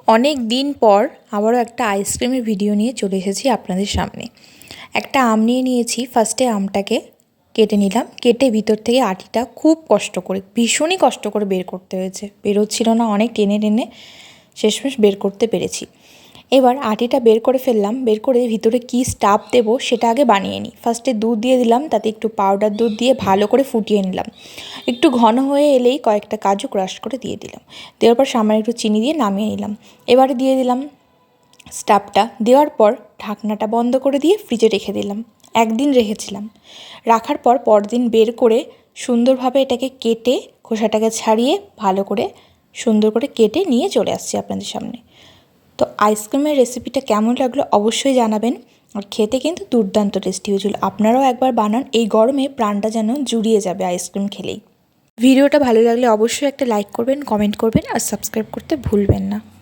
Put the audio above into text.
অনেক দিন পর আবারও একটা আইসক্রিমের ভিডিও নিয়ে চলে এসেছি আপনাদের সামনে। একটা আম নিয়ে নিয়েছি। ফার্স্টে আমটাকে কেটে নিলাম। কেটে ভিতর থেকে আটিটা খুব কষ্ট করে, ভীষণই কষ্ট করে বের করতে হয়েছে। বেরোচ্ছিল না, অনেক টেনে টেনে শেষমেশ বের করতে পেরেছি। এবার আটিটা বের করে ফেললাম। বের করে ভিতরে কী স্টাফ দেবো সেটা আগে বানিয়ে নিই। ফার্স্টে দুধ দিয়ে দিলাম, তাতে একটু পাউডার দুধ দিয়ে ভালো করে ফুটিয়ে নিলাম। একটু ঘন হয়ে এলেই কয়েকটা কাজু ক্রাশ করে দিয়ে দিলাম। দেওয়ার পর সামান্য একটু চিনি দিয়ে নামিয়ে নিলাম। এবারে দিয়ে দিলাম স্টাফটা। দেওয়ার পর ঢাকনাটা বন্ধ করে দিয়ে ফ্রিজে রেখে দিলাম। একদিন রেখেছিলাম। রাখার পর পরদিন বের করে সুন্দরভাবে এটাকে কেটে খোসাটাকে ছাড়িয়ে ভালো করে সুন্দর করে কেটে নিয়ে চলে আসছি আপনাদের সামনে। তো আইসক্রিমের রেসিপিটা কেমন লাগলো অবশ্যই জানাবেন। আর খেতে কিন্তু দুর্দান্ত টেস্টি হয়েছিল। আপনারাও একবার বানান, এই গরমে প্রাণটা যেন জুড়িয়ে যাবে আইসক্রিম খেলেই। ভিডিওটা ভালো লাগলে অবশ্যই একটা লাইক করবেন, কমেন্ট করবেন আর সাবস্ক্রাইব করতে ভুলবেন না।